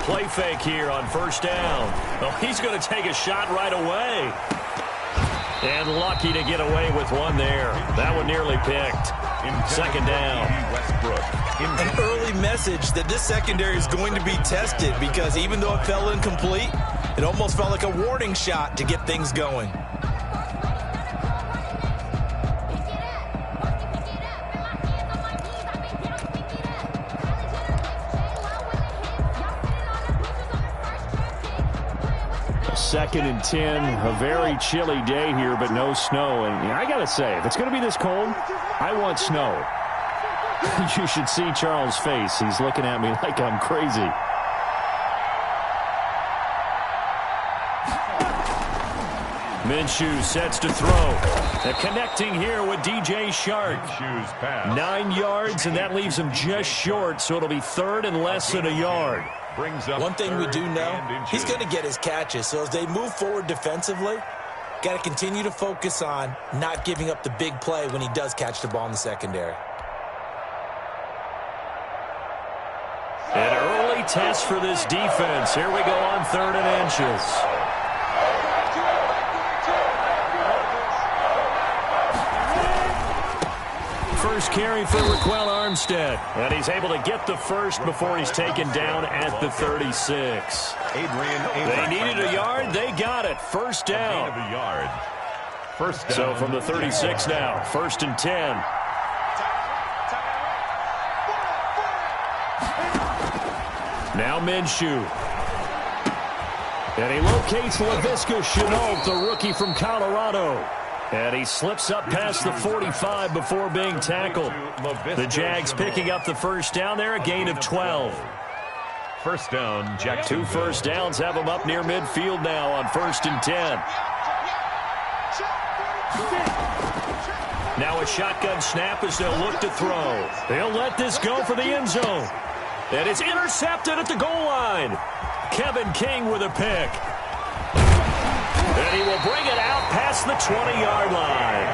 play fake here on first down. Oh, he's going to take a shot right away. And lucky to get away with one there. That one nearly picked. Second down. An early message that this secondary is going to be tested, because even though it fell incomplete, it almost felt like a warning shot to get things going. Second and 10, a very chilly day here, but no snow. And I got to say, if it's going to be this cold, I want snow. You should see Charles' face. He's looking at me like I'm crazy. Minshew sets to throw. They're connecting here with DJ Shark. 9 yards, and that leaves him just short, so it'll be third and less than a yard. One thing we do know, he's going to get his catches. So as they move forward defensively, got to continue to focus on not giving up the big play when he does catch the ball in the secondary. An early test for this defense. Here we go on 3rd and inches. First carry for Raquel Armstead. And he's able to get the first before he's taken down at the 36. They needed a yard. They got it. First down. So from the 36 now, 1st and 10. Now Minshew. And he locates LaVisca Chenault, the rookie from Colorado. And he slips up past the 45 before being tackled. The Jags picking up the first down there, a gain of 12. First down, Jackson. 2 first downs have him up near midfield now on 1st and 10. Now a shotgun snap as they'll look to throw. They'll let this go for the end zone. And it's intercepted at the goal line. Kevin King with a pick. And he will bring it out past the 20-yard line.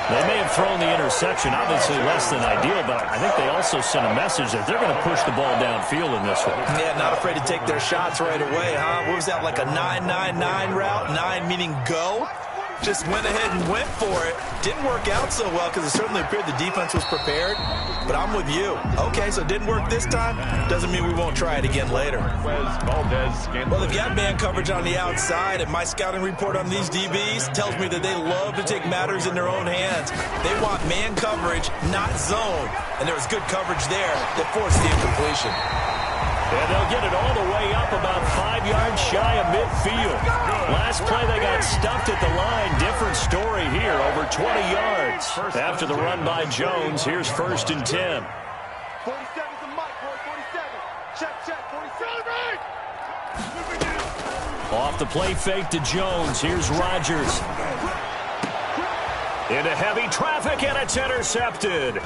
They may have thrown the interception, obviously less than ideal, but I think they also sent a message that they're going to push the ball downfield in this one. Yeah, not afraid to take their shots right away, huh? What was that, like a 9-9-9 route? 9 meaning go? Just went ahead and went for it. Didn't work out so well because it certainly appeared the defense was prepared. But I'm with you. Okay, so it didn't work this time. Doesn't mean we won't try it again later. Well, they've got man coverage on the outside, and my scouting report on these DBs tells me that they love to take matters in their own hands. They want man coverage, not zone. And there was good coverage there that forced the incompletion. And they'll get it all the way up about 5 yards shy of midfield. Last play they got stuffed at the line. Different story here, over 20 yards. After the run by Jones, here's 1st and 10. 47's the mic, boy, 47. Check, 47. Off the play fake to Jones. Here's Rodgers. Into heavy traffic, and it's intercepted.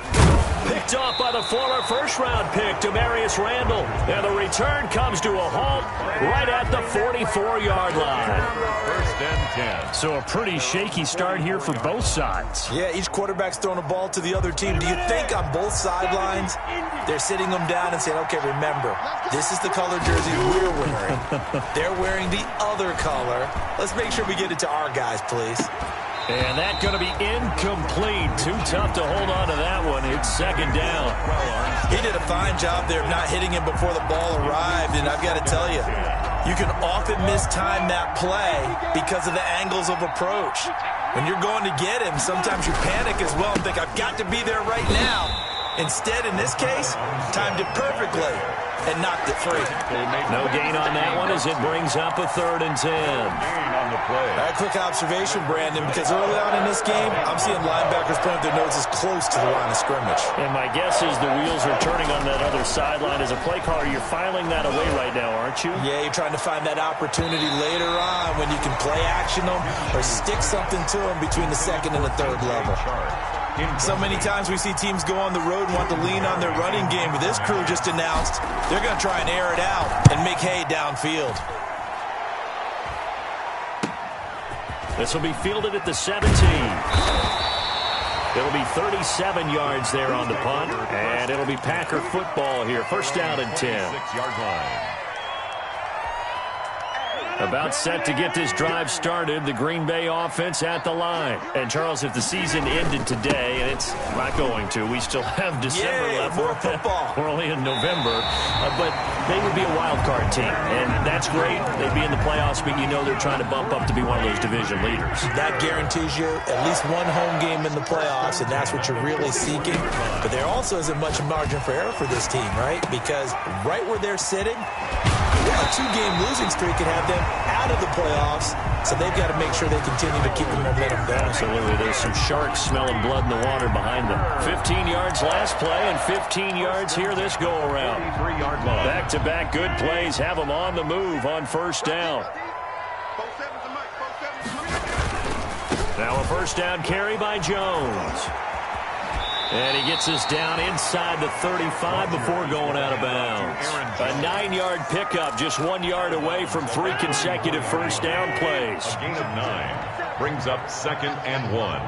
Picked off by the former first-round pick, Demarius Randall. And the return comes to a halt right at the 44-yard line. 1st and 10. So a pretty shaky start here for both sides. Yeah, each quarterback's throwing a ball to the other team. Do you think on both sidelines they're sitting them down and saying, okay, remember, this is the color jersey we're wearing. They're wearing the other color. Let's make sure we get it to our guys, please. And that's going to be incomplete. Too tough to hold on to that one. It's 2nd down. He did a fine job there of not hitting him before the ball arrived, and I've got to tell you, you can often mistime that play because of the angles of approach. When you're going to get him, sometimes you panic as well and think, I've got to be there right now. Instead, in this case, timed it perfectly and knocked it free. No gain on that one as it brings up a 3rd and 10. On the play. All right, quick observation, Brandon, because early on in this game, I'm seeing linebackers putting their noses close to the line of scrimmage. And my guess is the wheels are turning on that other sideline. As a play caller, you're filing that away right now, aren't you? Yeah, you're trying to find that opportunity later on when you can play action them or stick something to them between the 2nd and the 3rd level. So many times we see teams go on the road and want to lean on their running game, but this crew just announced they're going to try and air it out and make hay downfield. This will be fielded at the 17. It'll be 37 yards there on the punt, and it'll be Packer football here. 1st down and 10. 6-yard line. About set to get this drive started, the Green Bay offense at the line. And, Charles, if the season ended today, and it's not going to, we still have December left. More football. We're only in November. But they would be a wild card team, and that's great. They'd be in the playoffs, but you know they're trying to bump up to be one of those division leaders. That guarantees you at least one home game in the playoffs, and that's what you're really seeking. But there also isn't much margin for error for this team, right? Because right where they're sitting, a two-game losing streak could have them out of the playoffs, so they've got to make sure they continue to keep the momentum going. Absolutely. There's some sharks smelling blood in the water behind them. 15 yards last play and 15 yards here this go-around. Back-to-back good plays have them on the move on first down. Now a first down carry by Jones. And he gets us down inside the 35 before going out of bounds. A 9-yard pickup, just 1 yard away from 3 consecutive first down plays. A gain of 9 brings up 2nd and 1.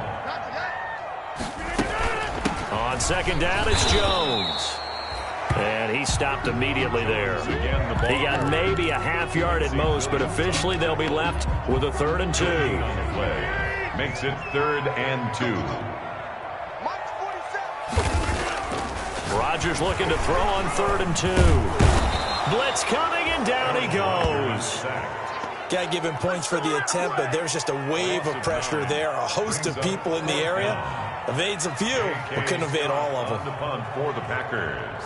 On second down, it's Jones. And he stopped immediately there. He got maybe a half yard at most, but officially they'll be left with a 3rd and 2. Makes it 3rd and 2. Rodgers looking to throw on 3rd and 2. Blitz coming, and down he goes. Got to give him points for the attempt, but there's just a wave of pressure there. A host of people in the area. Evades a few, but couldn't evade all of them. The punt for the Packers.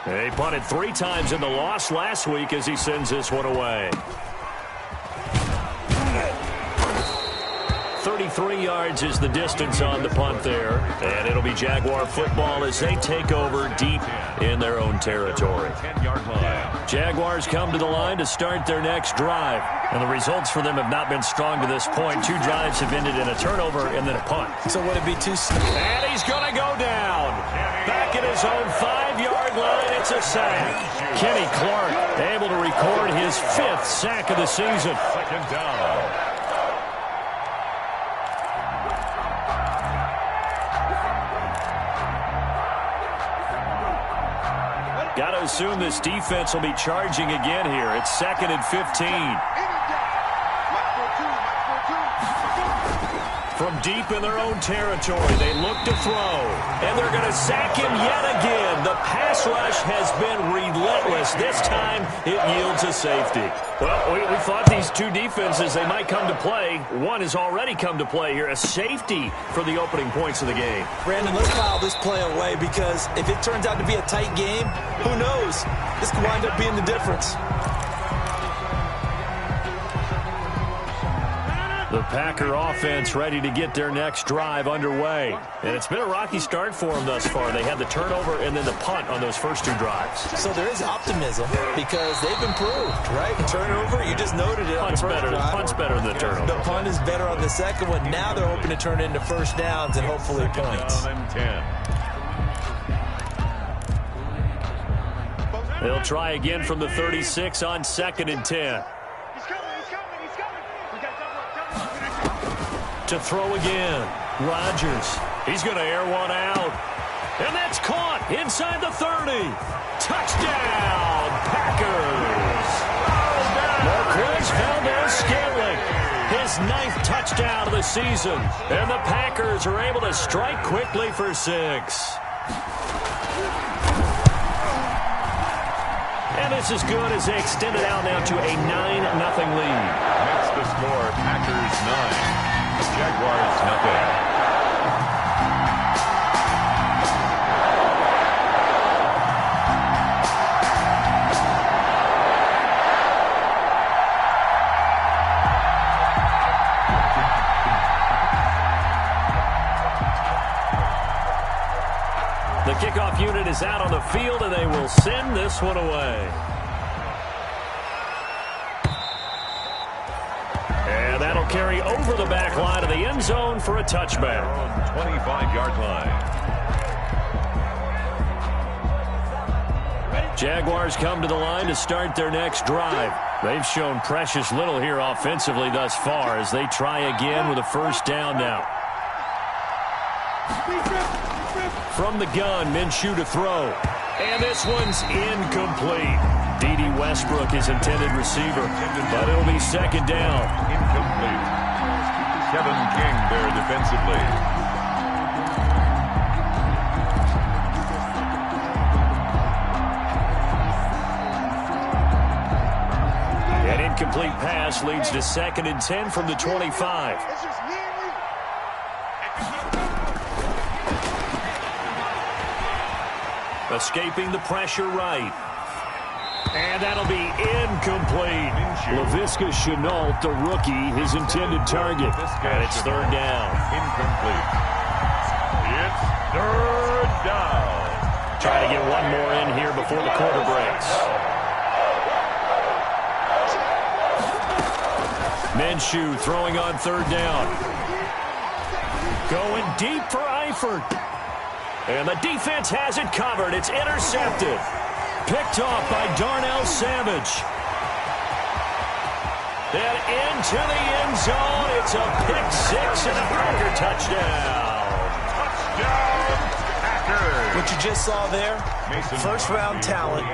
He punted 3 times in the loss last week as he sends this one away. 33 yards is the distance on the punt there. And it'll be Jaguar football as they take over deep in their own territory. 10-yard line. Jaguars come to the line to start their next drive. And the results for them have not been strong to this point. 2 drives have ended in a turnover and then a punt. So would it be too... And he's going to go down. Back at his own 5-yard line, it's a sack. Kenny Clark able to record his 5th sack of the season. 2nd down. Got to assume this defense will be charging again here. It's 2nd and 15. From deep in their own territory, they look to throw. And they're going to sack him yet again. The pass rush has been relentless. This time, it yields a safety. Well, we thought these 2 defenses, they might come to play. One has already come to play here. A safety for the opening points of the game. Brandon, let's file this play away because if it turns out to be a tight game, who knows? This could wind up being the difference. The Packer offense ready to get their next drive underway. And it's been a rocky start for them thus far. They had the turnover and then the punt on those first 2 drives. So there is optimism because they've improved, right? The turnover, you just noted it. Punt's better than the turnover. The punt is better on the second one. Now they're hoping to turn it into first downs and hopefully points. Down and 10. They'll try again from the 36 on 2nd and 10. To throw again. Rodgers. He's going to air one out. And that's caught inside the 30. Touchdown, Packers. Marquez Valdez-Scantling. His 9th touchdown of the season. And the Packers are able to strike quickly for 6. And this is good as they extend it out now to a 9-0 lead. Makes the score Packers 9. Jaguars nothing. The kickoff unit is out on the field, and they will send this one away. And that'll carry over the back line of the end zone for a touchback. 25-yard line. Jaguars come to the line to start their next drive. They've shown precious little here offensively thus far as they try again with a first down now. From the gun, Minshew to throw. And this one's incomplete. D.D. Westbrook is intended receiver, but it'll be second down. Incomplete. Kevin King there defensively. An incomplete pass leads to 2nd and 10 from the 25. Escaping the pressure right. And that'll be incomplete. Laviska Shenault, the rookie, his intended target. And it's 3rd down. Incomplete. It's 3rd down. Try to get one more in here before the quarter breaks. Minshew throwing on 3rd down. Going deep for Eifert. And the defense has it covered. It's intercepted. Picked off by Darnell Savage. Then into the end zone. It's a pick 6 and a Packer touchdown. Touchdown, Packers. What you just saw there, first-round talent,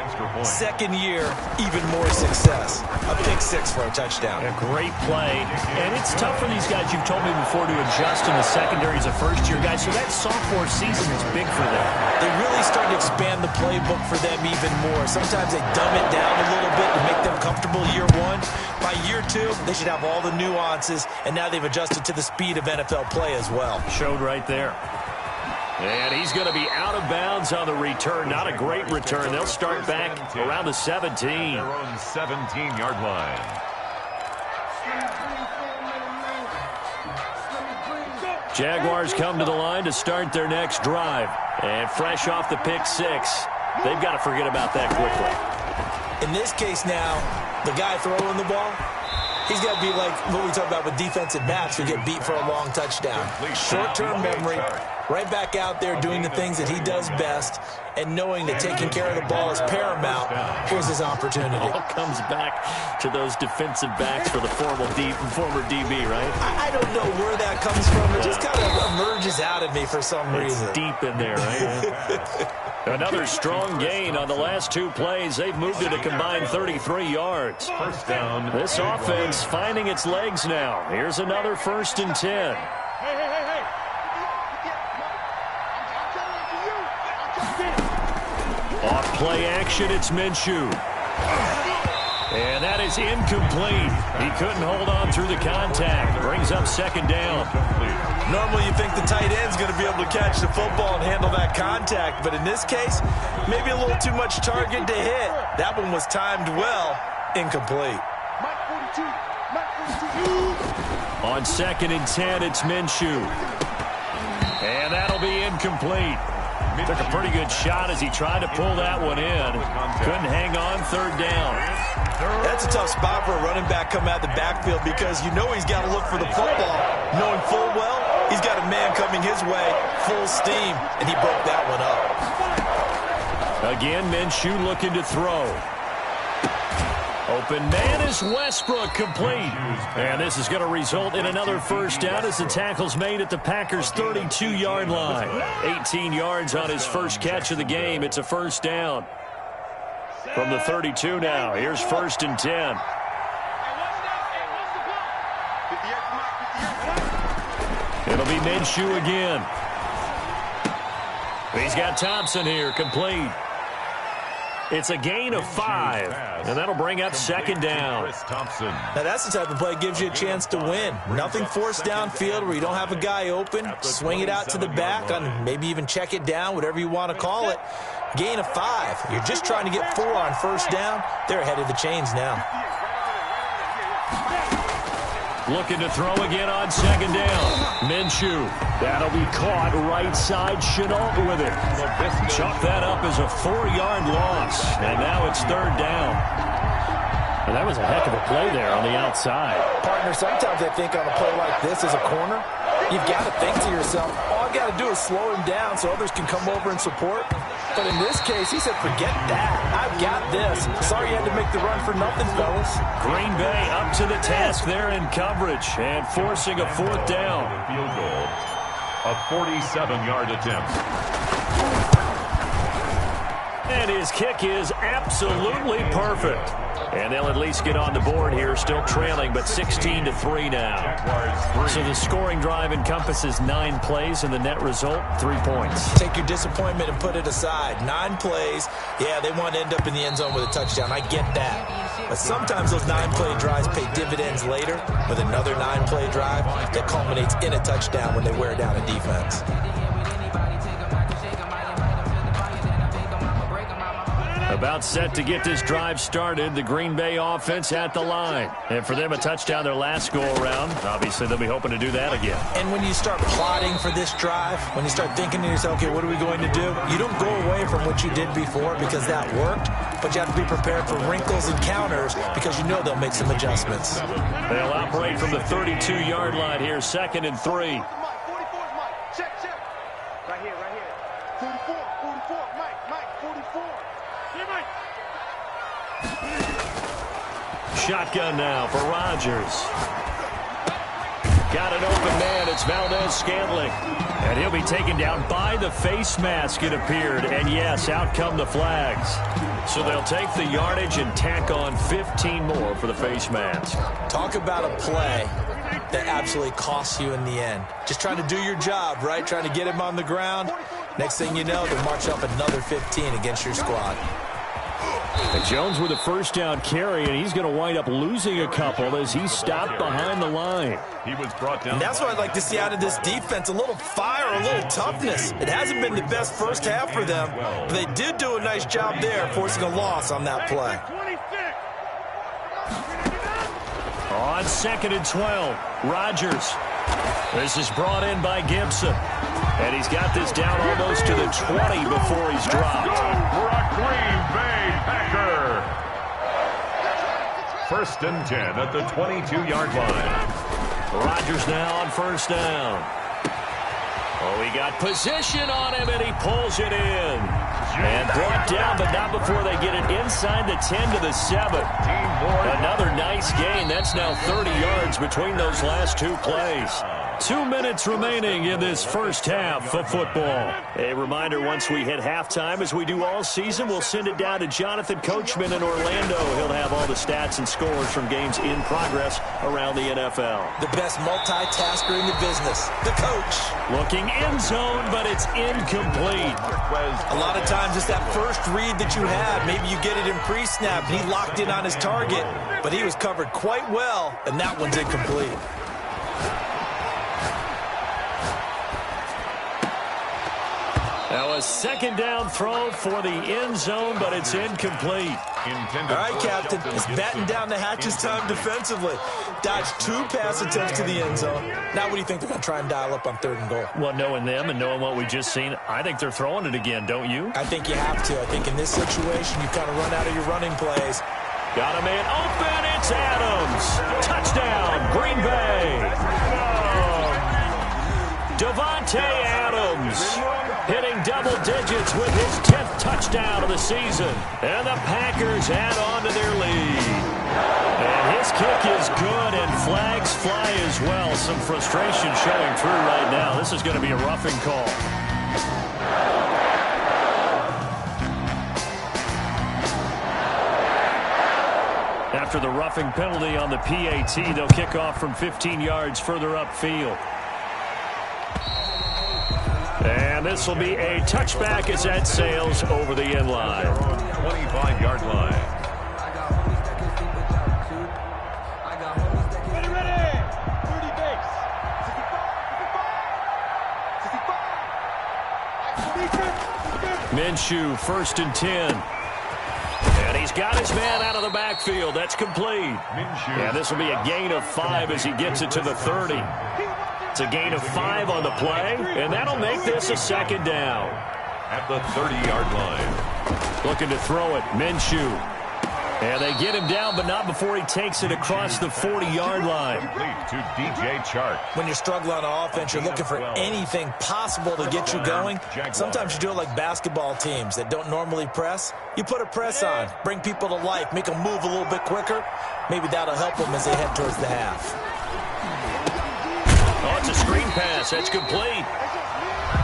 2nd year, even more success. A pick 6 for a touchdown. A great play. And it's tough for these guys, you've told me before, to adjust in the secondary as a first-year guy. So that sophomore season is big for them. They really start to expand the playbook for them even more. Sometimes they dumb it down a little bit to make them comfortable year 1. By year 2, they should have all the nuances, and now they've adjusted to the speed of NFL play as well. Showed right there. And he's going to be out of bounds on the return. Not a great return. They'll start back around the 17. Their own 17-yard line. Jaguars come to the line to start their next drive. And fresh off the pick 6, they've got to forget about that quickly. In this case now, the guy throwing the ball, he's got to be like what we talk about with defensive backs who get beat for a long touchdown. Short-term memory, right back out there doing the things that he does best, and knowing that taking care of the ball is paramount. Here's his opportunity. All comes back to those defensive backs for the former DB, right? I don't know where that comes from. It just kind of emerges out of me for some reason. It's deep in there, right? Another strong gain on the last 2 plays. They've moved it a combined 33 yards. First down. This offense finding its legs now. Here's another 1st and 10. Off play action, it's Minshew. And that is incomplete. He couldn't hold on through the contact. Brings up 2nd down. Normally you think the tight end's going to be able to catch the football and handle that contact, but in this case, maybe a little too much target to hit. That one was timed well. Incomplete. On 2nd and 10, it's Minshew. And that'll be incomplete. Took a pretty good shot as he tried to pull that one in. Couldn't hang on, 3rd down. That's a tough spot for a running back coming out the backfield because you know he's got to look for the football, knowing full well he's got a man coming his way, full steam, and he broke that one up. Again, Minshew looking to throw. Open man is Westbrook, complete. And this is going to result in another 1st down as the tackle's made at the Packers' 32-yard line. 18 yards on his first catch of the game. It's a 1st down. From the 32 now, here's 1st and 10. It'll be Minshew again. He's got Thompson here, complete. It's a gain of 5, and that'll bring up 2nd down. Now that's the type of play that gives you a chance to win. Nothing forced downfield where you don't have a guy open. Swing it out to the back, on maybe even check it down, whatever you want to call it. Gain of 5. You're just trying to get 4 on 1st down. They're ahead of the chains now. Looking to throw again on 2nd down. Minshew. That'll be caught right side. Shenault with it. Chalk that up as a 4-yard loss. And now it's 3rd down. And that was a heck of a play there on the outside. Partner, sometimes I think on a play like this as a corner, you've got to think to yourself, all I got to do is slow him down so others can come over and support. But in this case, he said, forget that. I've got this. Sorry you had to make the run for nothing, fellas. Green Bay up to the task there in coverage and forcing a 4th down. Field goal. A 47-yard attempt. And his kick is absolutely perfect. And they'll at least get on the board here, still trailing, but 16-3 now. So the scoring drive encompasses 9 plays, and the net result, 3 points. Take your disappointment and put it aside. 9 plays, yeah, they want to end up in the end zone with a touchdown. I get that. But sometimes those 9-play drives pay dividends later with another 9-play drive that culminates in a touchdown when they wear down a defense. About set to get this drive started, the Green Bay offense at the line. And for them, a touchdown their last go-around. Obviously, they'll be hoping to do that again. And when you start plotting for this drive, when you start thinking to yourself, okay, what are we going to do? You don't go away from what you did before because that worked, but you have to be prepared for wrinkles and counters because you know they'll make some adjustments. They'll operate from the 32-yard line here, 2nd and 3. 44 is Mike. Check. Right here. 44, Mike, 44. Here, Mike. Shotgun now for Rodgers. Got an open man. It's Valdez-Scantling. And he'll be taken down by the face mask, it appeared. And, yes, out come the flags. So they'll take the yardage and tack on 15 more for the face mask. Talk about a play that absolutely costs you in the end. Just trying to do your job, right? Trying to get him on the ground. Next thing you know, they'll march up another 15 against your squad. And Jones with a first down carry, and he's going to wind up losing a couple as he's stopped behind the line. He was brought down. And that's what I'd like to see out of this defense, a little fire, a little toughness. It hasn't been the best first half for them, but they did do a nice job there, forcing a loss on that play. On 2nd and 12, Rodgers. This is brought in by Gibson. And he's got this down almost to the 20 before he's dropped. Go for a Green Bay Packer. 1st and 10 at the 22-yard line. Rodgers now on 1st down. Oh, he got position on him, and he pulls it in. And brought down, but not before they get it inside the 10 to the 7. Another nice gain. That's now 30 yards between those last 2 plays. 2 minutes remaining in this first half of football. A reminder, once we hit halftime, as we do all season, we'll send it down to Jonathan Coachman in Orlando. He'll have all the stats and scores from games in progress around the NFL. The best multitasker in the business, the coach. Looking end zone, but it's incomplete. A lot of times it's that first read that you have. Maybe you get it in pre-snap, and he locked in on his target, but he was covered quite well, and that one's incomplete. Now a 2nd down throw for the end zone, but it's incomplete. All right, Captain, it's batten down the hatches time defensively. Dodged 2 pass attempts to the end zone. Now what do you think they're going to try and dial up on 3rd and goal? Well, knowing them and knowing what we just seen, I think they're throwing it again, don't you? I think you have to. I think in this situation, you kind of run out of your running plays. Got a man open. It's Adams. Touchdown, Green Bay. Davante Adams hitting double digits with his 10th touchdown of the season. And the Packers add on to their lead. And his kick is good, and flags fly as well. Some frustration showing through right now. This is going to be a roughing call. After the roughing penalty on the PAT, they'll kick off from 15 yards further upfield. And this will be a touchback as that sails over the end line. 25-yard line. Ready. 30 base. 65. Minshew, 1st and 10. And he's got his man out of the backfield. That's complete. And this will be a gain of 5 as he gets it to the 30. It's a gain of 5 on the play, and that'll make this a 2nd down. At the 30-yard line. Looking to throw it, Minshew. And they get him down, but not before he takes it across the 40-yard line. Complete to DJ Chark. When you're struggling on offense, you're looking for anything possible to get you going. Sometimes you do it like basketball teams that don't normally press. You put a press on, bring people to life, make them move a little bit quicker. Maybe that'll help them as they head towards the half. Oh, it's a screen pass. That's complete.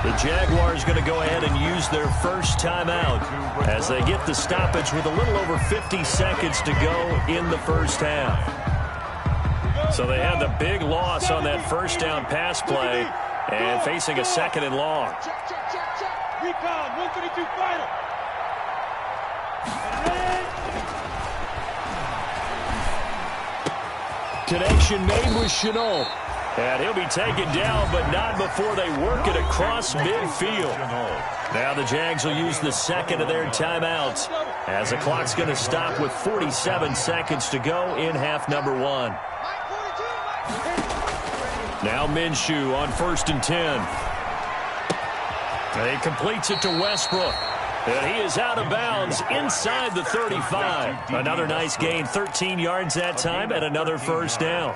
The The Jaguars going to go ahead and use their first timeout as they get the stoppage with a little over 50 seconds to go in the first half. So they had the big loss on that first down pass play and facing a 2nd and long. Check. Recon, 132 final. Connection made with Chenault. And he'll be taken down, but not before they work it across midfield. Now the Jags will use the second of their timeouts as the clock's going to stop with 47 seconds to go in half number 1. Now Minshew on 1st and 10. He completes it to Westbrook. And he is out of bounds inside the 35. Another nice gain, 13 yards that time, and another first down.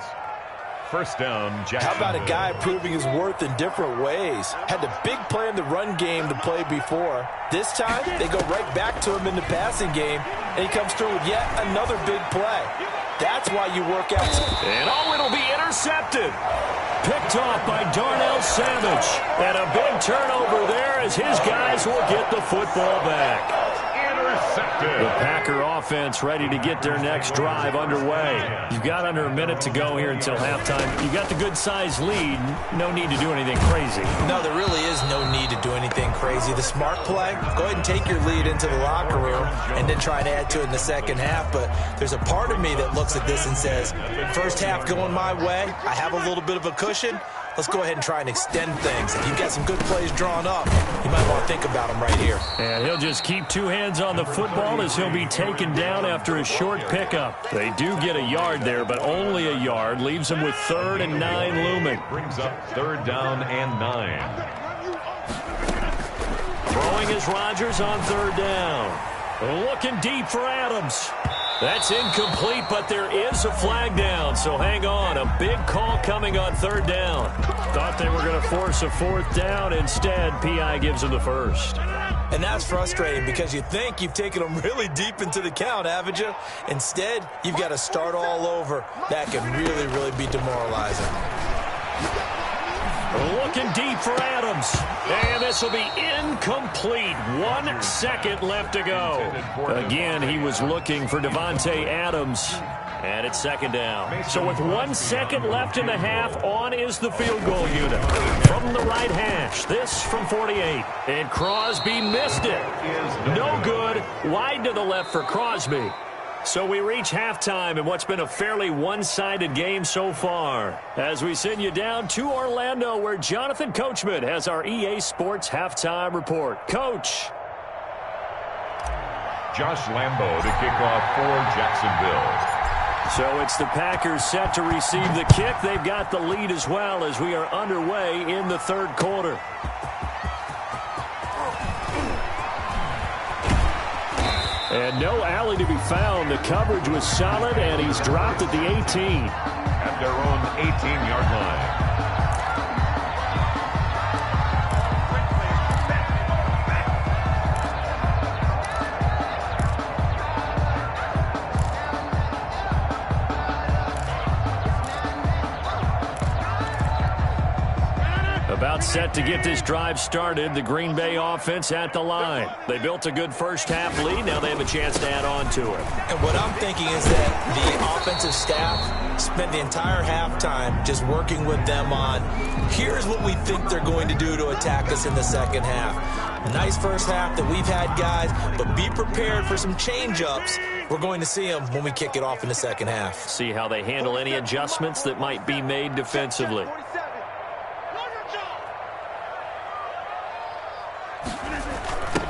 First down, Jacksonville. How about a guy proving his worth in different ways? Had the big play in the run game to play before. This time, they go right back to him in the passing game, and he comes through with yet another big play. That's why you work out. And it'll be intercepted. Picked off by Darnell Savage. And a big turnover there as his guys will get the football back. Intercepted. The Packer offense ready to get their next drive underway. You've got under a minute to go here until halftime. You've got the good-sized lead. No need to do anything crazy. No, there really is no need to do anything crazy. The smart play, go ahead and take your lead into the locker room and then try to add to it in the second half. But there's a part of me that looks at this and says, first half going my way, I have a little bit of a cushion. Let's go ahead and try and extend things. If you've got some good plays drawn up, you might want to think about them right here. And he'll just keep 2 hands on the football as he'll be taken down after a short pickup. They do get a yard there, but only a yard. Leaves them with 3rd and 9 looming. Brings up 3rd down and 9. Throwing is Rodgers on 3rd down. Looking deep for Adams. That's incomplete, but there is a flag down, so hang on. A big call coming on 3rd down. Thought they were going to force a 4th down. Instead, P.I. gives them the first. And that's frustrating because you think you've taken them really deep into the count, haven't you? Instead, you've got to start all over. That can really, really be demoralizing. Looking deep for Adams. And this will be incomplete. 1 second left to go. Again, he was looking for Devontae Adams. And it's 2nd down. So with 1 second left in the half, on is the field goal unit. From the right hash, this from 48. And Crosby missed it. No good. Wide to the left for Crosby. So we reach halftime in what's been a fairly one-sided game so far. As we send you down to Orlando, where Jonathan Coachman has our EA Sports Halftime Report. Coach. Josh Lambo to kick off for Jacksonville. So it's the Packers set to receive the kick. They've got the lead as well as we are underway in the 3rd quarter. And no alley to be found. The coverage was solid, and he's dropped at the 18. At their own 18-yard line. About set to get this drive started. The Green Bay offense at the line. They built a good first half lead. Now they have a chance to add on to it. And what I'm thinking is that the offensive staff spent the entire halftime just working with them on, here's what we think they're going to do to attack us in the second half. Nice first half that we've had, guys, but be prepared for some change-ups. We're going to see them when we kick it off in the second half. See how they handle any adjustments that might be made defensively.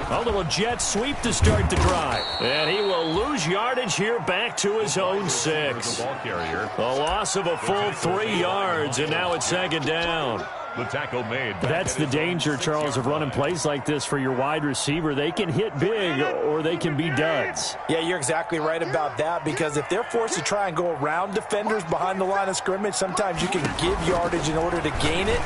A little jet sweep to start the drive. And he will lose yardage here back to his own 6. A loss of a full 3 yards, and now it's 2nd down. The tackle made. That's the danger, Charles, of running plays like this for your wide receiver. They can hit big or they can be duds. Yeah, you're exactly right about that, because if they're forced to try and go around defenders behind the line of scrimmage, sometimes you can give yardage in order to gain it.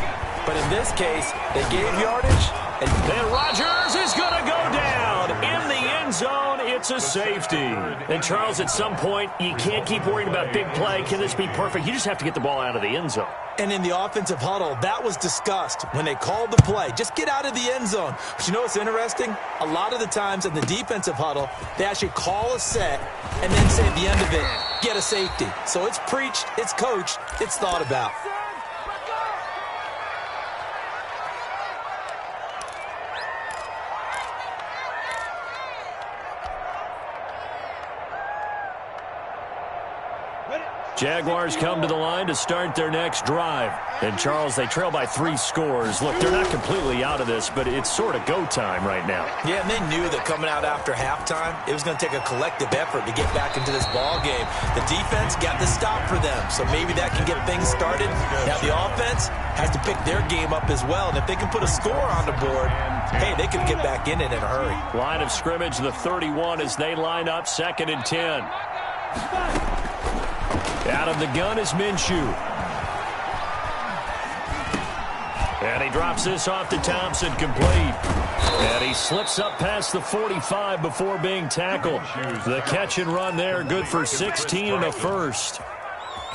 But in this case, they gave yardage. And Rodgers is going to go down in the end zone. It's It's a safety. And, Charles, at some point, you can't keep worrying about big play. Can this be perfect? You just have to get the ball out of the end zone. And in the offensive huddle, that was discussed when they called the play. Just get out of the end zone. But you know what's interesting? A lot of the times in the defensive huddle, they actually call a set and then say at the end of it, get a safety. So it's preached, it's coached, it's thought about. Jaguars come to the line to start their next drive. And, Charles, they trail by 3 scores. Look, they're not completely out of this, but it's sort of go time right now. Yeah, and they knew that coming out after halftime, it was going to take a collective effort to get back into this ball game. The defense got the stop for them, so maybe that can get things started. Now the offense has to pick their game up as well, and if they can put a score on the board, hey, they can get back in it in a hurry. Line of scrimmage, the 31 as they line up, 2nd and 10. Out of the gun is Minshew. And he drops this off to Thompson, complete. And he slips up past the 45 before being tackled. The catch and run there, good for 16 and a first.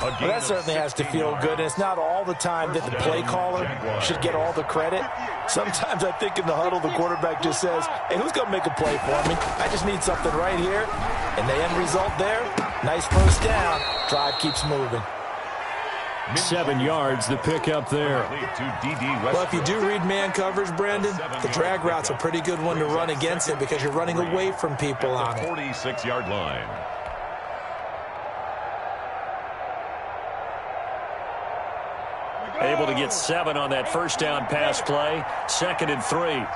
Well, that certainly has to feel good, and it's not all the time that the play caller should get all the credit. Sometimes I think in the huddle, the quarterback just says, hey, who's going to make a play for me? I just need something right here. And the end result there, nice first down. Drive keeps moving. 7 yards, the pickup there. Well, if you do read man coverage, Brandon, the drag route's a pretty good one to run against it because you're running away from people on it. 46-yard line. Able to get 7 on that first down pass play. 2nd and 3.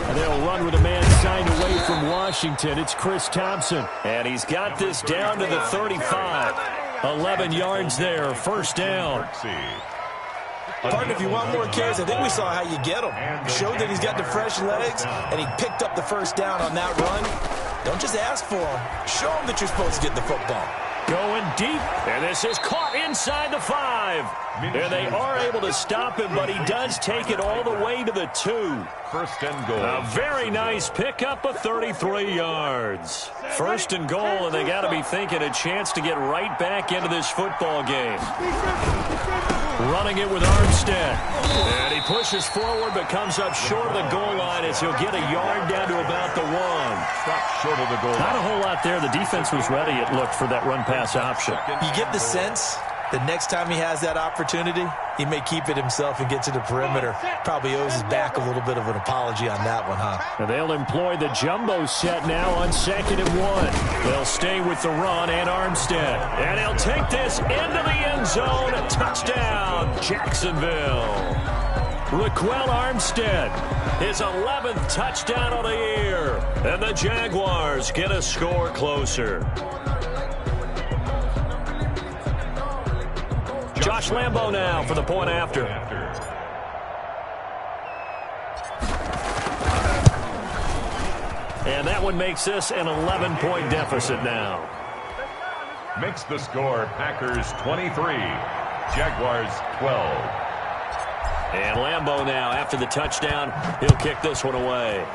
And they'll run with a man signed away from Washington. It's Chris Thompson. And he's got this down to the 35. 11 yards there, first down. Partner, if you want more carries, I think we saw how you get him. Showed that he's got the fresh legs, and he picked up the first down on that run. Don't just ask for him. Show him that you're supposed to get the football. Going deep, and this is caught inside the 5. And they are able to stop him, but he does take it all the way to the 2. First and goal. A very nice pickup of 33 yards. First and goal, and they got to be thinking a chance to get right back into this football game. Running it with Armstead. And he pushes forward, but comes up short of the goal line as he'll get a yard down to about the 1. Stop short of the goal. Not a whole lot there. The defense was ready, it looked, for that run-pass option. You get the sense the next time he has that opportunity, he may keep it himself and get to the perimeter. Probably owes his back a little bit of an apology on that one, huh? And they'll employ the jumbo set now on 2nd and 1. They'll stay with the run and Armstead. And he'll take this into the end zone. Touchdown, Jacksonville. Raquel Armstead, his 11th touchdown of the year. And the Jaguars get a score closer. Josh Lambo now for the point after. And that one makes this an 11-point deficit now. Makes the score Packers 23, Jaguars 12. And Lambo now, after the touchdown, he'll kick this one away.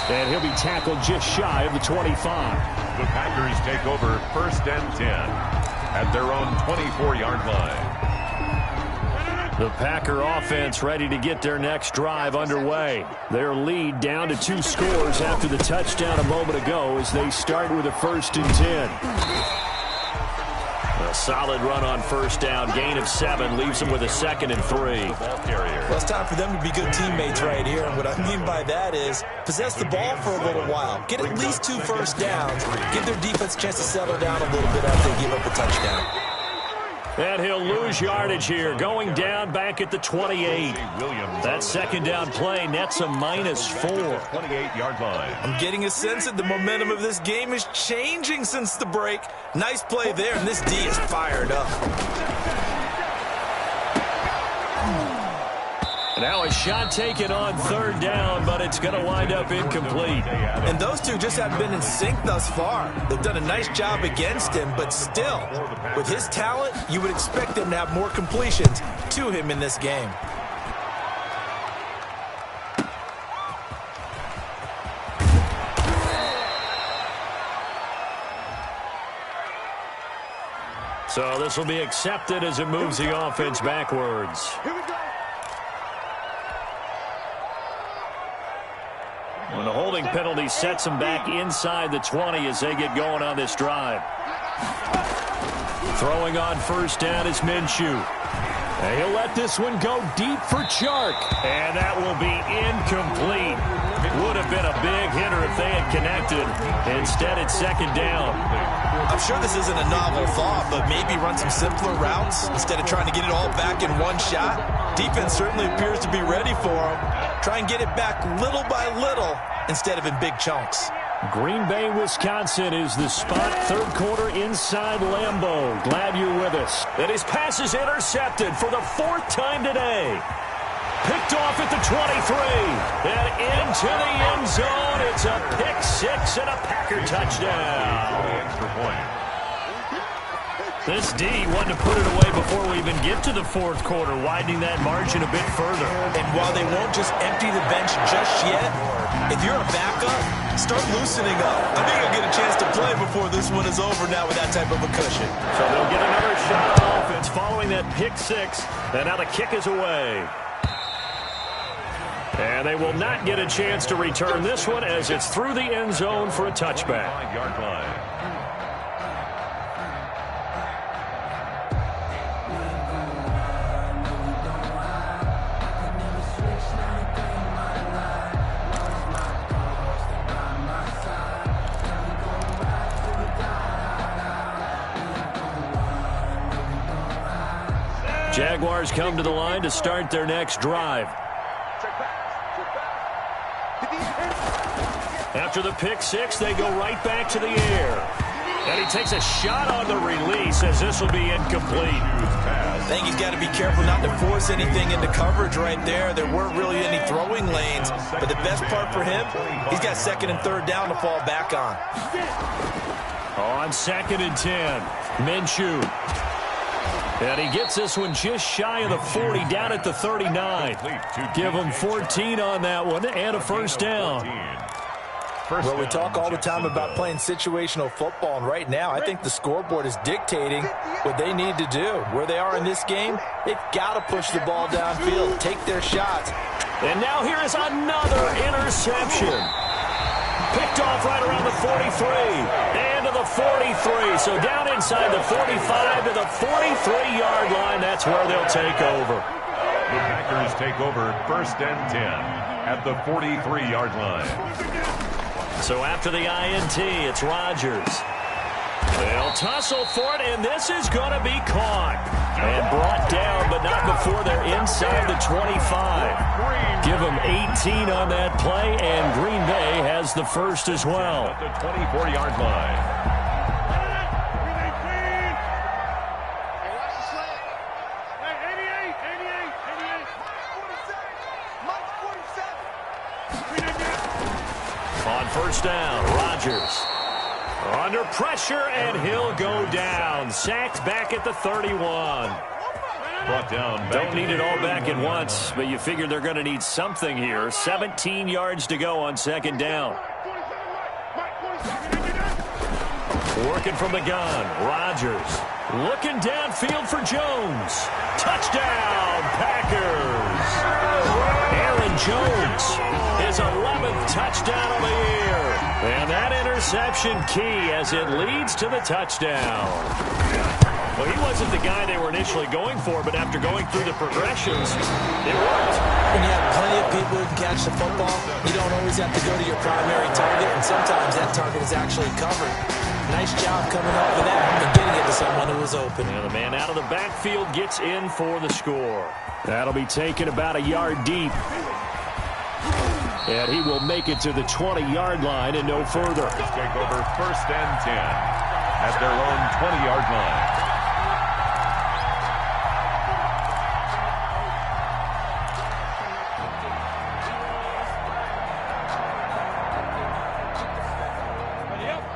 And he'll be tackled just shy of the 25. The Packers take over 1st and 10 at their own 24-yard line. The Packer offense ready to get their next drive underway. Their lead down to 2 scores after the touchdown a moment ago as they start with a 1st and 10. A solid run on first down. Gain of 7 leaves them with a 2nd and 3. Well, it's time for them to be good teammates right here. And what I mean by that is possess the ball for a little while. Get at least 2 first downs. Give their defense a chance to settle down a little bit after they give up a touchdown. And he'll lose yardage here, going down back at the 28. That 2nd down play nets a -4. 28-yard line. I'm getting a sense that the momentum of this game is changing since the break. Nice play there, and this D is fired up. Now a shot taken on third down, but it's going to wind up incomplete. And those two just haven't been in sync thus far. They've done a nice job against him, but still, with his talent, you would expect them to have more completions to him in this game. So this will be accepted as it moves the offense backwards. Here we go. When the holding penalty sets them back inside the 20 as they get going on this drive. Throwing on first down is Minshew. And he'll let this one go deep for Chark. And that will be incomplete. Would have been a big hitter if they had connected. Instead, it's second down. I'm sure this isn't a novel thought, but maybe run some simpler routes instead of trying to get it all back in one shot. Defense certainly appears to be ready for him. Try and get it back little by little instead of in big chunks. Green Bay, Wisconsin is the spot. Third quarter inside Lambeau. Glad you're with us. And his pass is intercepted for the fourth time today. Picked off at the 23. And into the end zone. It's a pick-6 and a Packer touchdown. Extra point. This D wanted to put it away before we even get to the fourth quarter, widening that margin a bit further. And while they won't just empty the bench just yet, if you're a backup, start loosening up. I think you'll get a chance to play before this one is over now with that type of a cushion. So they'll get another shot on offense following that pick-6, and now the kick is away. And they will not get a chance to return this one as it's through the end zone for a touchback. 5-yard line. Jaguars come to the line to start their next drive. After the pick-6, they go right back to the air. And he takes a shot on the release as this will be incomplete. I think he's got to be careful not to force anything into coverage right there. There weren't really any throwing lanes. But the best part for him, he's got second and third down to fall back on. On second and 10, Minshew. And he gets this one just shy of the 40, down at the 39. Give him 14 on that one and a first down. Well, we talk all the time about playing situational football, and right now I think the scoreboard is dictating what they need to do. Where they are in this game, they've got to push the ball downfield, take their shots. And now here is another interception. Picked off right around the 43 and to the 43. So down inside the 45 to the 43-yard line. That's where they'll take over. The Packers take over first and 10 at the 43-yard line. So after the INT, it's Rodgers. They'll tussle for it, and this is going to be caught. And brought down, but not before they're inside the 25. Give them 18 on that play, and Green Bay has the first as well. At the 24-yard line. On first down, Rodgers. Under pressure, and he'll go down. Sacked back at the 31. Brought down. Don't need it all back at once, but you figure they're going to need something here. 17 yards to go on second down. Working from the gun, Rodgers. Looking downfield for Jones. Touchdown, Packers. Aaron Jones, his 11th touchdown on the year. And that interception key as it leads to the touchdown. Well, he wasn't the guy they were initially going for, but after going through the progressions, it worked. When you have plenty of people who can catch the football, you don't always have to go to your primary target, and sometimes that target is actually covered. Nice job coming off of that and getting it to someone who was open. And the man out of the backfield gets in for the score. That'll be taken about a yard deep. And he will make it to the 20-yard line and no further. Take over first and 10 at their own 20-yard line.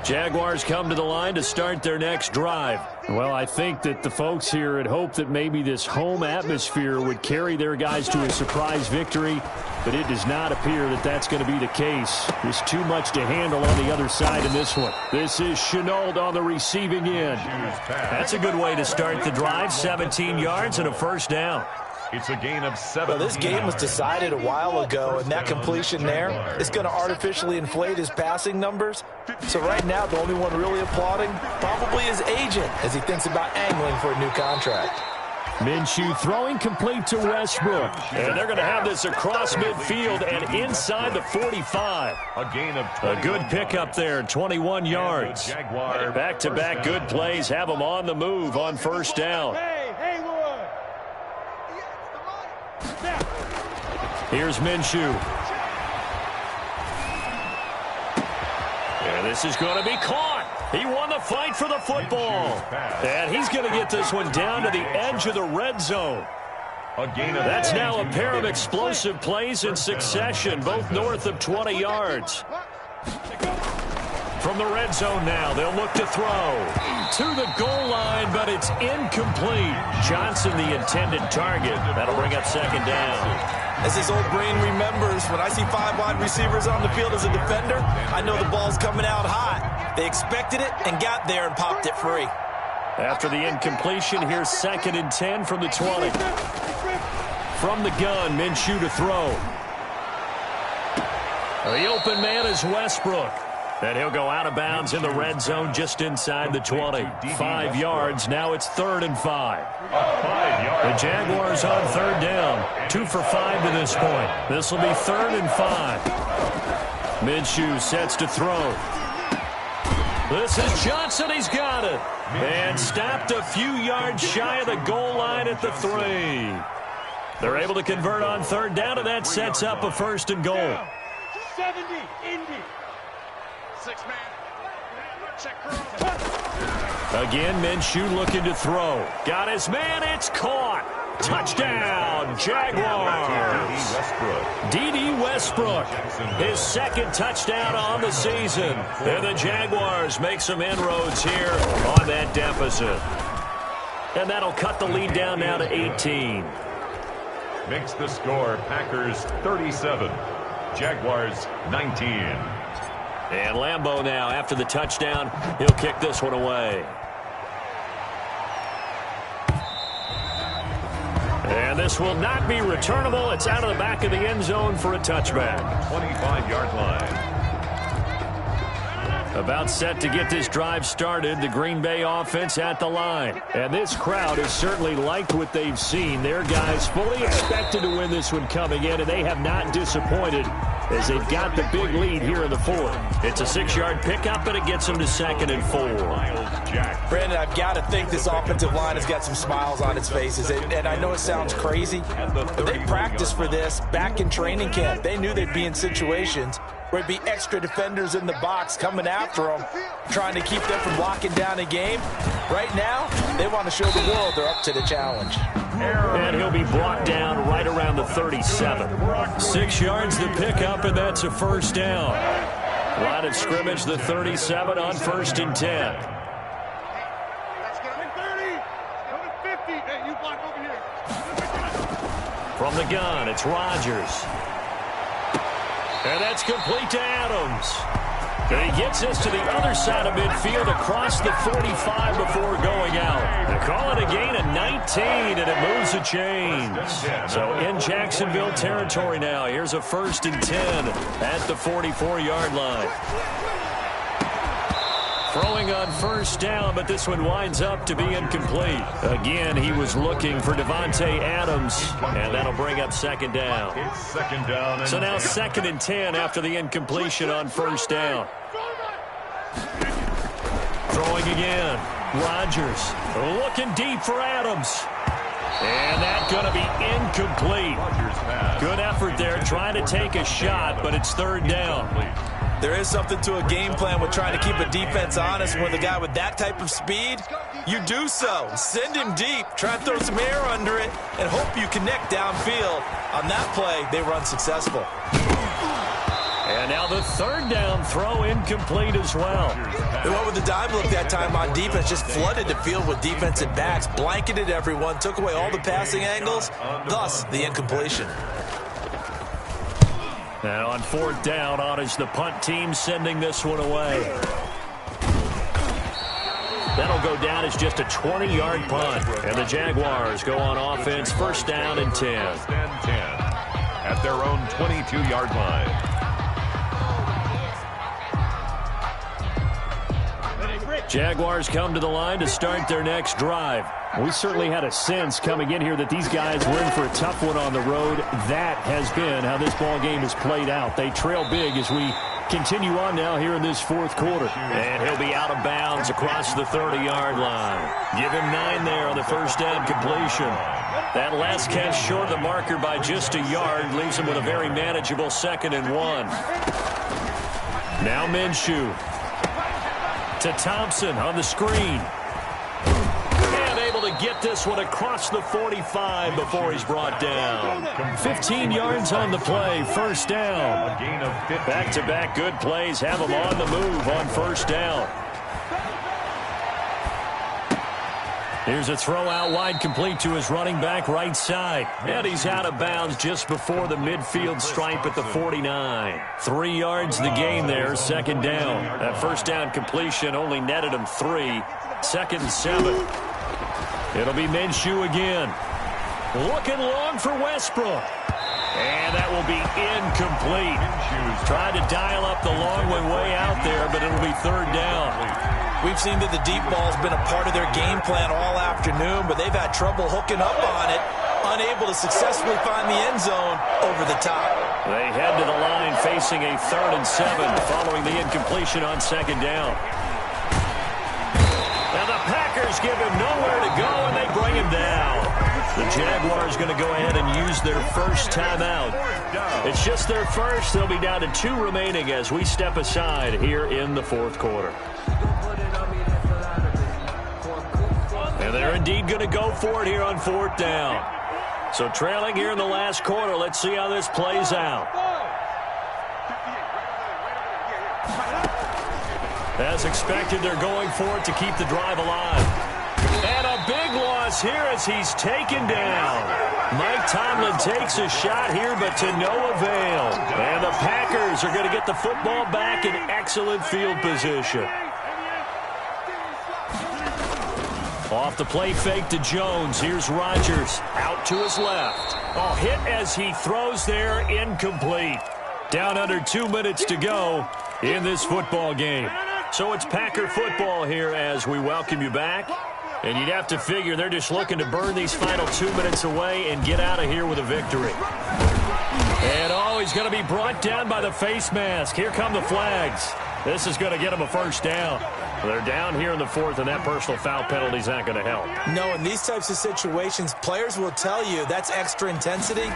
Jaguars come to the line to start their next drive. Well, I think that the folks here had hoped that maybe this home atmosphere would carry their guys to a surprise victory, but it does not appear that that's going to be the case. There's too much to handle on the other side in this one. This is Chenault on the receiving end. That's a good way to start the drive, 17 yards and a first down. It's a gain of 7. Well, this game was decided a while ago, and that completion there is going to artificially inflate his passing numbers. So right now, the only one really applauding probably his agent as he thinks about angling for a new contract. Minshew throwing complete to Westbrook. And they're going to have this across midfield and inside the 45. A gain of 21. A good pickup there, 21 yards. Back-to-back good plays have them on the move on first down. Here's Minshew. And this is going to be caught. He won the fight for the football. And he's going to get this one down to the edge of the red zone. That's now a pair of explosive plays in succession, both north of 20 yards. From the red zone now, they'll look to throw to the goal line, but it's incomplete. Johnson, the intended target. That'll bring up second down. As his old brain remembers, when I see 5 wide receivers on the field as a defender, I know the ball's coming out hot. They expected it and got there and popped it free. After the incompletion, here's 2nd and 10 from the 20. From the gun, Minshew to throw. The open man is Westbrook. And he'll go out of bounds in the red zone just inside the 20. 5 yards. Now it's 3rd and 5. The Jaguars on 3rd down. 2 for 5 to this point. This will be 3rd and 5. Minshew sets to throw. This is Johnson. He's got it. And stopped a few yards shy of the goal line at the 3. They're able to convert on 3rd down, and that sets up a 1st and goal. 70, Indy. 6-man. Again, Minshew looking to throw. Got his man. It's caught. Touchdown, Jaguars. D.D. Westbrook, his 2nd touchdown on the season. And the Jaguars make some inroads here on that deficit. And that'll cut the lead down now to 18. Makes the score Packers 37, Jaguars 19. And Lambeau now, after the touchdown, he'll kick this one away. And this will not be returnable. It's out of the back of the end zone for a touchback. 25-yard line. About set to get this drive started, the Green Bay offense at the line. And this crowd has certainly liked what they've seen. Their guys fully expected to win this one coming in, and they have not disappointed as they've got the big lead here in the 4th. It's a 6-yard pickup, and it gets them to 2nd and 4. Brandon, I've got to think this offensive line has got some smiles on its faces. And I know it sounds crazy, but they practiced for this back in training camp. They knew they'd be in situations where it'd be extra defenders in the box coming after them, trying to keep them from locking down a game. Right now, they want to show the world they're up to the challenge. And he'll be brought down right around the 37. 6 yards the pickup, and that's a 1st down. Line of scrimmage, the 37 on 1st and 10. From the gun, it's Rodgers. And that's complete to Adams. And he gets us to the other side of midfield across the 45 before going out. They call it a gain of 19, and it moves the chains. So in Jacksonville territory now, here's a 1st and 10 at the 44-yard line. Throwing on 1st down, but this one winds up to be incomplete. Again, he was looking for Devontae Adams, and that'll bring up 2nd down. It's 2nd down. So now 2nd and 10 after the incompletion on 1st down. Throwing again. Rodgers looking deep for Adams. And that's going to be incomplete. Good effort there trying to take a shot, but it's 3rd down. There is something to a game plan with trying to keep a defense honest. With a guy with that type of speed, you do so. Send him deep, try and throw some air under it, and hope you connect downfield. On that play, they were unsuccessful. And And now the third down throw incomplete as well. They went with the dime look that time on defense, just flooded the field with defensive backs, blanketed everyone, took away all the passing angles, thus the incompletion. And on fourth down, on is the punt team sending this one away. That'll go down as just a 20-yard punt. And the Jaguars go on offense, first down and 10. First and 10 at their own 22-yard line. Jaguars come to the line to start their next drive. We certainly had a sense coming in here that these guys were in for a tough one on the road. That has been how this ball game has played out. They trail big as we continue on now here in this fourth quarter. And he'll be out of bounds across the 30-yard line. Give him 9 there on the first down completion. That last catch short of the marker by just a yard leaves him with a very manageable 2nd and 1. Now Minshew to Thompson on the screen. And able to get this one across the 45 before he's brought down. 15 yards on the play, first down. Back-to-back good plays have him on the move on first down. Here's a throw out wide, complete to his running back right side. And he's out of bounds just before the midfield stripe at the 49. 3 yards the gain there, second down. That first down completion only netted him 3. 2nd and 7. It'll be Minshew again. Looking long for Westbrook. And that will be incomplete. Tried to dial up the long one way out there, but it'll be third down. We've seen that the deep ball's been a part of their game plan all afternoon, but they've had trouble hooking up on it, unable to successfully find the end zone over the top. They head to the line facing a 3rd and 7 following the incompletion on second down. Now the Packers give him nowhere to go, and they bring him down. The Jaguars going to go ahead and use their first timeout. It's just their first. They'll be down to 2 remaining as we step aside here in the fourth quarter. And they're indeed going to go for it here on fourth down. So trailing here in the last quarter, let's see how this plays out. As expected, they're going for it to keep the drive alive. And a big loss here as he's taken down. Mike Tomlin takes a shot here, but to no avail. And the Packers are going to get the football back in excellent field position. Off the play fake to Jones. Here's Rodgers out to his left. Oh, hit as he throws there, incomplete. Down under 2 minutes to go in this football game. So it's Packer football here as we welcome you back. And you'd have to figure they're just looking to burn these final 2 minutes away and get out of here with a victory. And oh, he's going to be brought down by the face mask. Here come the flags. This is going to get him a first down. They're down here in the fourth, and that personal foul penalty is not going to help. No, in these types of situations, players will tell you that's extra intensity.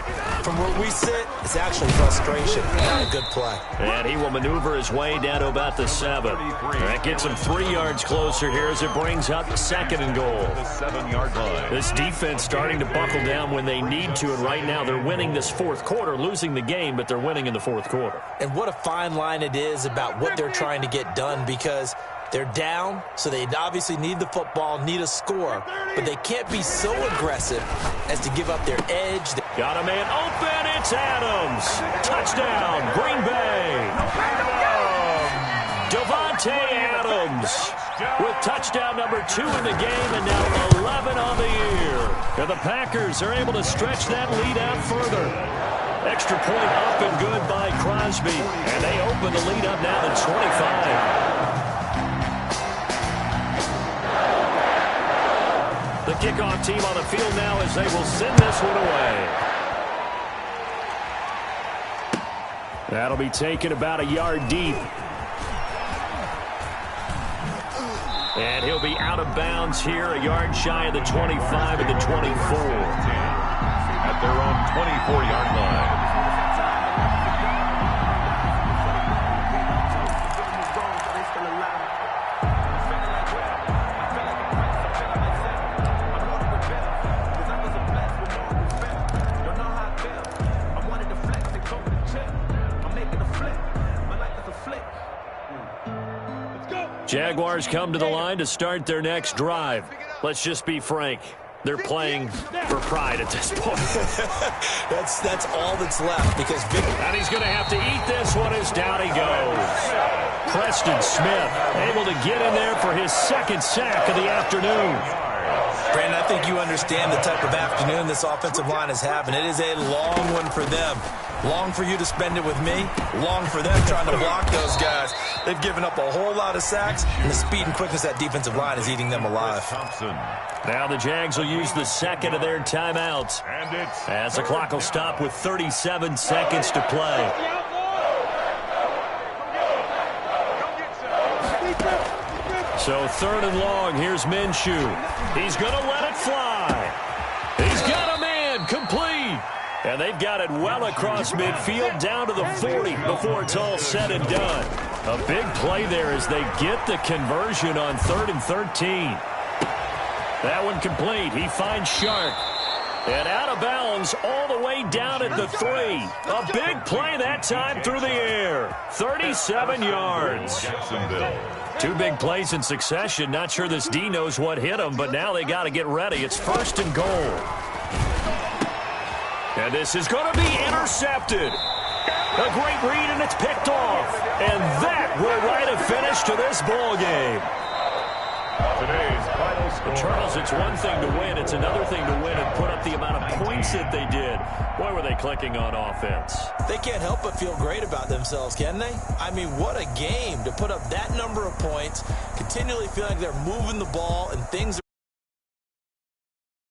From where we sit, it's actually frustration. Not a good play. And he will maneuver his way down to about the 7. That gets him 3 yards closer here as it brings up 2nd and goal. The 7-yard line. This defense starting to buckle down when they need to, and right now they're winning this fourth quarter, losing the game, but they're winning in the fourth quarter. And what a fine line it is about what they're trying to get done, because they're down, so they obviously need the football, need a score, but they can't be so aggressive as to give up their edge. Got a man open, it's Adams. Touchdown, Green Bay. Devontae Adams with touchdown number 2 in the game, and now 11 on the year. And the Packers are able to stretch that lead out further. Extra point up and good by Crosby, and they open the lead up now to 25. The kickoff team on the field now as they will send this one away. That'll be taken about a yard deep. And he'll be out of bounds here, a yard shy of the 25 and the 24. At their own 24-yard line. Jaguars come to the line to start their next drive. Let's just be frank. They're playing for pride at this point. That's all that's left because and he's going to have to eat this one as down he goes. Preston Smith able to get in there for his second sack of the afternoon. Brandon, I think you understand the type of afternoon this offensive line is having. It is a long one for them. Long for you to spend it with me. Long for them trying to block those guys. They've given up a whole lot of sacks, and the speed and quickness of that defensive line is eating them alive. Now the Jags will use the second of their timeouts as the clock will stop with 37 seconds to play. So 3rd and long, here's Minshew. He's going to let it fly. He's got a man complete. And they've got it well across midfield down to the 40 before it's all said and done. A big play there as they get the conversion on 3rd and 13. That one complete. He finds Shark. And out of bounds all the way down at the 3. A big play that time through the air. 37 yards. Two big plays in succession. Not sure this D knows what hit him, but now they got to get ready. It's 1st and goal. And this is going to be intercepted. A great read, and it's picked off. And that will write a finish to this ball game. Today's final score. Charles, it's one thing to win. It's another thing to win and put up the amount of points that they did. Boy, were they clicking on offense. They can't help but feel great about themselves, can they? I mean, what a game to put up that number of points, continually feeling like they're moving the ball and things are